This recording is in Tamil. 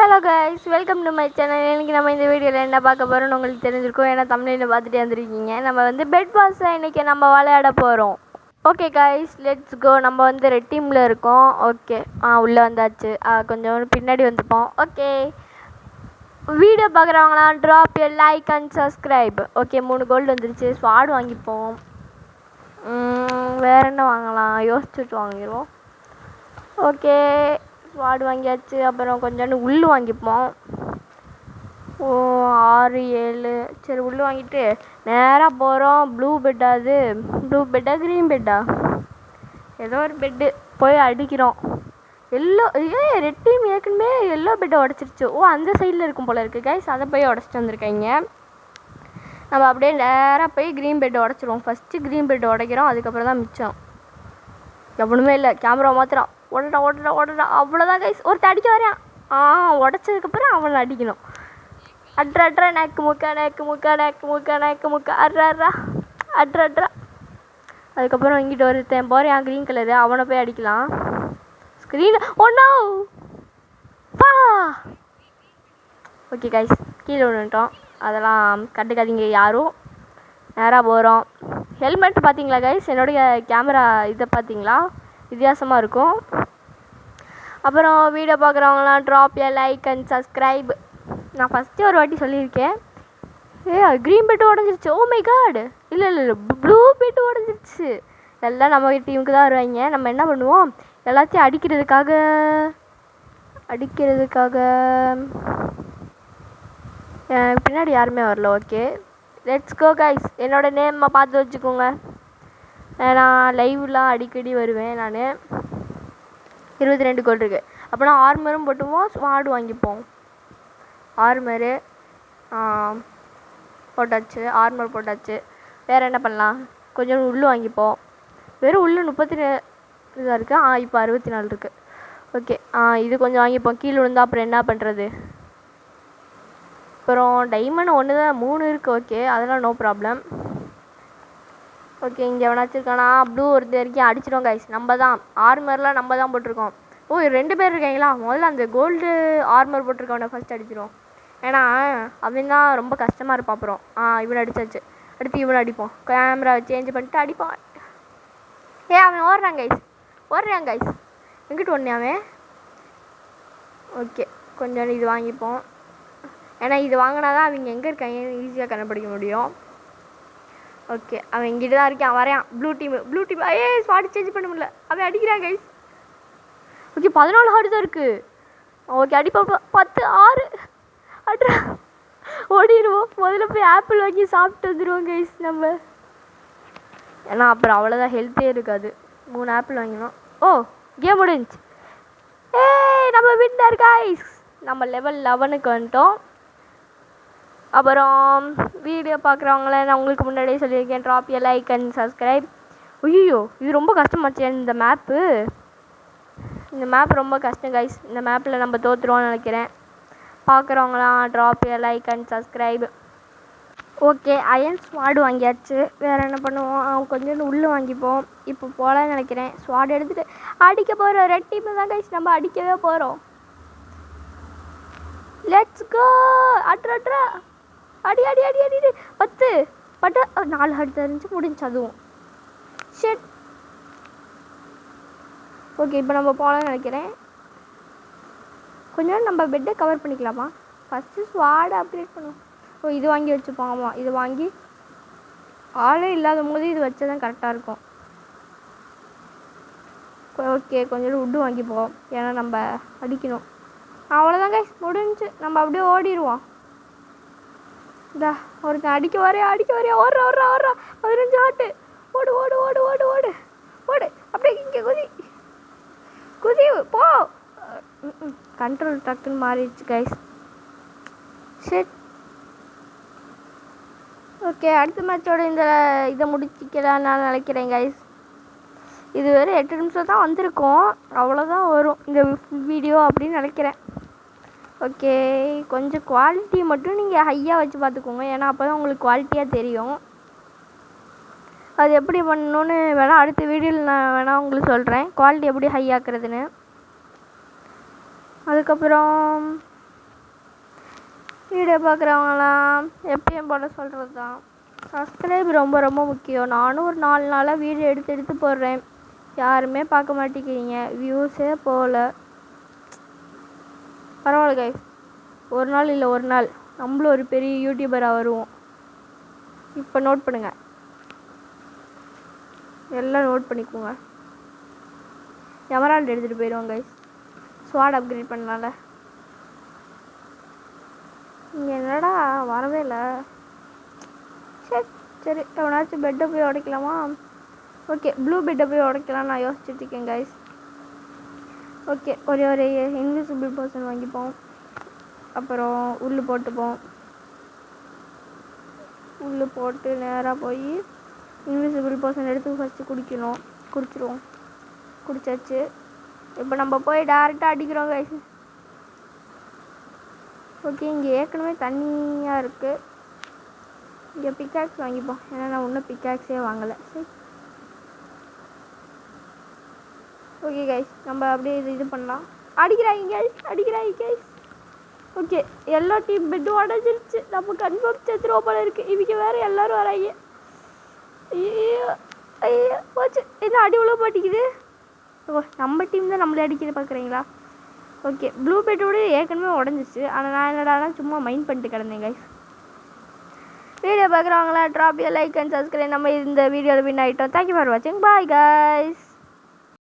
Hello guys, welcome to my channel. இன்றைக்கி நம்ம இந்த வீடியோவில் என்ன பார்க்க போகிறோம்னு உங்களுக்கு தெரிஞ்சிருக்கும். ஏன்னா தமிழில் பார்த்துட்டே வந்துருக்கீங்க. நம்ம பெட் பாஸை இன்றைக்கி நம்ம விளையாட போகிறோம். Okay guys, let's go. நம்ம ரெட் டீமில் இருக்கோம். ஓகே, உள்ளே வந்தாச்சு. கொஞ்சம் பின்னாடி வந்துப்போம். ஓகே, வீடியோ பார்க்குறவங்களாம் drop a like and subscribe. Okay, 3 gold வந்துருச்சு. ஸ்வாட் வாங்கிப்போம். வேறு என்ன வாங்கலாம், யோசிச்சுட்டு வாங்கிடுவோம். ஓகே, ஸ்வாட் வாங்கியாச்சு. அப்புறம் கொஞ்சோண்டு உள் வாங்கிப்போம். 6 7 சரி, உள் வாங்கிட்டு நேராக போகிறோம். ப்ளூ பெட்டா? அது ப்ளூ பெட்டா க்ரீன் பெட்டா? ஏதோ ஒரு பெட்டு போய் அடிக்கிறோம். ரெட் டீம் ஏற்கனவே எல்லோ பெட்டை உடச்சிருச்சு. அந்த சைடில் இருக்கும் போல இருக்குது கைஸ். அதை போய் உடச்சிட்டு வந்திருக்காங்க. நம்ம அப்படியே நேராக போய் க்ரீன் பெட்டை உடச்சிருவோம். ஃபஸ்ட்டு க்ரீன் பெட்டை உடைக்கிறோம், அதுக்கப்புறம் தான் மிச்சம். எவனுமே இல்லை. கேமரா மாத்திரம் ஓடடா. அவ்வளோதான் கைஸ். ஒருத்தர் அடிக்க வரையான். உடச்சதுக்கப்புறம் அவனை அடிக்கணும். அட்ரா நேக்கு முக்கா அட்ரா. அதுக்கப்புறம் இங்கிட்ட ஒருத்தன் போகிறேன் க்ரீன் கலரு. அவனை போய் அடிக்கலாம். ஸ்க்ரீன் ஒன்றா. ஓகே கைஸ், கீழே விழுந்துட்டோம். அதெல்லாம் கண்டுக்காதீங்க யாரும். நேராக போகிறோம். ஹெல்மெட் பார்த்தீங்களா கைஸ்? என்னுடைய கேமரா இதை பார்த்தீங்களா? வித்தியாசமாக இருக்கும். அப்புறம் வீடியோ பார்க்குறவங்களாம் drop a like and subscribe. நான் ஃபஸ்ட்டு ஒரு வாட்டி சொல்லியிருக்கேன். க்ரீன் பெட்டு உடஞ்சிருச்சு. Oh my God. இல்லை ப்ளூ பெட்டு உடஞ்சிருச்சு. எல்லாம் நம்ம டீமுக்கு தான் வருவாங்க. நம்ம என்ன பண்ணுவோம், எல்லாத்தையும் அடிக்கிறதுக்காக பின்னாடி யாருமே வரல. Okay, let's go guys. என்னோடய நேம் பார்த்து வச்சுக்கோங்க. நான் லைவ்லாம் அடிக்கடி வருவேன். நான் 22 கோல் இருக்குது. அப்போனா ஆர்மரும் போட்டுவோம், ஸ்வாடு வாங்கிப்போம். ஆர்மரு போட்டாச்சு. ஆர்மர் போட்டாச்சு. வேறு என்ன பண்ணலாம்? கொஞ்சம் உள்ளு வாங்கிப்போம். வெறும் உள்ளு 34 இதாக இருக்குது. இப்போ 64 இருக்குது. ஓகே, இது கொஞ்சம் வாங்கிப்போம். கீழே விழுந்தா அப்புறம் என்ன பண்ணுறது? அப்புறம் டைமண்ட் 1 தான், 3 இருக்குது. ஓகே, அதெல்லாம் நோ ப்ராப்ளம். ஓகே, இங்கே எவனாச்சும் இருக்கானா? ப்ளூ ஒருத்தர் வரைக்கும் அடிச்சிடும் கைஸ். நம்ம தான் ஆர்மர்லாம் நம்ம தான் போட்டிருக்கோம். 2 பேர் இருக்காங்களா? முதல்ல அந்த கோல்டு ஆர்மர் போட்டிருக்கவனை ஃபஸ்ட் அடிச்சிடும். ஏன்னா அவன் தான் ரொம்ப கஷ்டமாக இருப்பான். அப்புறம் இவனை அடிச்சாச்சு. அடுத்து இவனை அடிப்போம். கேமரா சேஞ்ச் பண்ணிட்டு அடிப்பான். அவன் ஓடுறான் கைஸ். எங்கிட்ட ஒன்று அவன். ஓகே, கொஞ்சம் இது வாங்கிப்போம். ஏன்னா இது வாங்கினா தான் அவங்க எங்கே இருக்காங்க ஈஸியாக கண்டுபிடிக்க முடியும். ஓகே, அவன் இங்கிட்ட தான் இருக்கான். வரையான். ப்ளூ டீம் ஸ்வாட் சேஞ்ச் பண்ண முடியல. அவன் அடிக்கிறான் கைஸ். ஓகே, 14 ஹார்டு தான் இருக்குது. ஓகே, அடிப்போம். 10 6 அட்ரா. ஓடிடுவோம். முதல்ல போய் ஆப்பிள் வாங்கி சாப்பிட்டு வந்துடுவோம் கைஸ் நம்ம. ஏன்னா அப்புறம் அவ்வளோதான், ஹெல்த்தே இருக்காது. 3 ஆப்பிள் வாங்கினோம். கேம் முடிஞ்சு. நம்ம வின்னர் கைஸ். நம்ம லெவல் 11க்கு வந்துட்டோம். அப்புறம் வீடியோ பார்க்குறவங்கள நான் உங்களுக்கு முன்னாடியே சொல்லியிருக்கேன், drop a like and subscribe. ஐயோ, இது ரொம்ப கஷ்டமாச்சு இந்த மேப்பு. இந்த மேப் ரொம்ப கஷ்டம் கைஸ். இந்த மேப்பில் நம்ம தோற்றுருவோம்னு நினைக்கிறேன். பார்க்குறவங்களாம் drop a like and subscribe. Okay, iron sword வாங்கியாச்சு. வேறு என்ன பண்ணுவோம்? கொஞ்சோண்டு உள்ளே வாங்கிப்போம். இப்போ போகலான்னு நினைக்கிறேன். ஸ்வாடு எடுத்துகிட்டு அடிக்க போகிறோம். ரெட் டீம் தான் கைஸ். நம்ம அடிக்கவே போகிறோம். Let's go. அட்ரா அடி 10 பட்டு 4 ஹார்ட் தெரிஞ்சு முடிஞ்சு. அதுவும் ஷெட். ஓகே, இப்போ நம்ம போகலான்னு நினைக்கிறேன். கொஞ்சம் நம்ம பெட்டை கவர் பண்ணிக்கலாமா? ஃபஸ்ட்டு ஸ்வாடை அப்டேட் பண்ணுவோம். இது வாங்கி வச்சுப்போம். ஆமாம், இது வாங்கி ஆளே இல்லாத போது இது வச்சா தான் கரெக்டாக இருக்கும். ஓகே, கொஞ்சம் உட்டு வாங்கிப்போம். ஏன்னா நம்ம அடிக்கணும். அவ்வளோதான் கைஸ், முடிஞ்சு. நம்ம அப்படியே ஓடிடுவோம். ஒருத்தன் அடிக்க வரையா ஓடுறா. 15 ஹார்ட்டு. ஓடு. அப்படியே இங்கே குதி போ. கண்ட்ரோல் டக்குன்னு மாறிடுச்சு கைஸ். ஷெட். ஓகே, அடுத்த மேட்சோட இதை முடிச்சிக்கலாம் நான் நினைக்கிறேன் கைஸ். இது வேறு 8 நிமிஷம் தான் வந்திருக்கோம். அவ்வளோதான் வரும் இந்த வீடியோ அப்படின்னு நினைக்கிறேன். ஓகே, கொஞ்சம் குவாலிட்டி மட்டும் நீங்கள் ஹையாக வச்சு பார்த்துக்கோங்க. ஏன்னா அப்போ தான் உங்களுக்கு குவாலிட்டியாக தெரியும். அது எப்படி பண்ணணுன்னு வேணால் அடுத்த வீடியோவில் நான் வேணால் உங்களுக்கு சொல்கிறேன், குவாலிட்டி எப்படி ஹை ஆக்குறதுன்னு. அதுக்கப்புறம் வீடியோ பார்க்குறவங்களாம் எப்பயும் போல சொல்கிறது தான், சப்ஸ்கிரைப் ரொம்ப ரொம்ப முக்கியம். நானும் ஒரு 4 நாளாக வீடியோ எடுத்து போடுறேன், யாருமே பார்க்க மாட்டேங்கிறீங்க, வியூஸே போகல. பரவாயில்ல கைஸ், ஒரு நாள் இல்லை ஒரு நாள் நம்மளும் ஒரு பெரிய யூடியூபராக வருவோம். இப்போ நோட் பண்ணுங்கள், எல்லாம் நோட் பண்ணிக்கோங்க. எமரால்டு எடுத்துகிட்டு போயிடுவோம் கைஸ், ஸ்வாட் அப்கிரேட் பண்ணலாம்ல. இங்கே என்னடா வரவே இல்லை. சரி சரி, எவனாச்சும் பெட்டை போய் உடைக்கலாமா? ஓகே, ப்ளூ பெட்டை போய் உடைக்கலாம் நான் யோசிச்சுட்டு இருக்கேன் கைஸ். ஓகே, ஒரு இன்விசிபிள் பர்சன் வாங்கிப்போம், அப்புறம் உள்ளு போட்டுப்போம். உள்ளு போட்டு நேராக போய் இன்விசிபிள் பர்சன் எடுத்து ஃபஸ்ட்டு குடிச்சிருவோம். குடிச்சாச்சு. இப்போ நம்ம போய் டேரெக்டாக அடிக்கிறோம் கைஸ். ஓகே, இங்கே ஏற்கனவே தண்ணியாக இருக்குது. இங்கே பிக்காக்ஸ் வாங்கிப்போம், ஏன்னா நான் இன்னும் பிக்காக்ஸே வாங்கலை. சரி ஓகே கைஸ், நம்ம அப்படியே இது பண்ணலாம். அடிக்கிறாங்க கைஸ். ஓகே, எல்லா டீம் பெட்டும் உடஞ்சிருச்சு, நம்ம கன்ஃபார்ம் செத்துருவோம் போல இருக்குது. இவங்க வேறு எல்லோரும் வராங்க. ஐயோ போச்சு, என்ன அடி உள்ள மாட்டேங்குது. ஓ, நம்ம டீம் தான் நம்மளே அடிக்கிறது பார்க்குறீங்களா? ஓகே, ப்ளூ பெட்டோடு ஏற்கனவே உடஞ்சிச்சு, ஆனால் நான் என்னடா சும்மா மைண்ட் பண்ணிட்டு கிடந்தேன் கைஸ். வீடியோ பார்க்குறவங்களா ட்ராப் லைக் அண்ட் சப்ஸ்கிரைப். நம்ம இந்த வீடியோவில் வின் ஆகிட்டோம். தேங்க்யூ ஃபார் வாட்சிங், பாய் கைஸ்.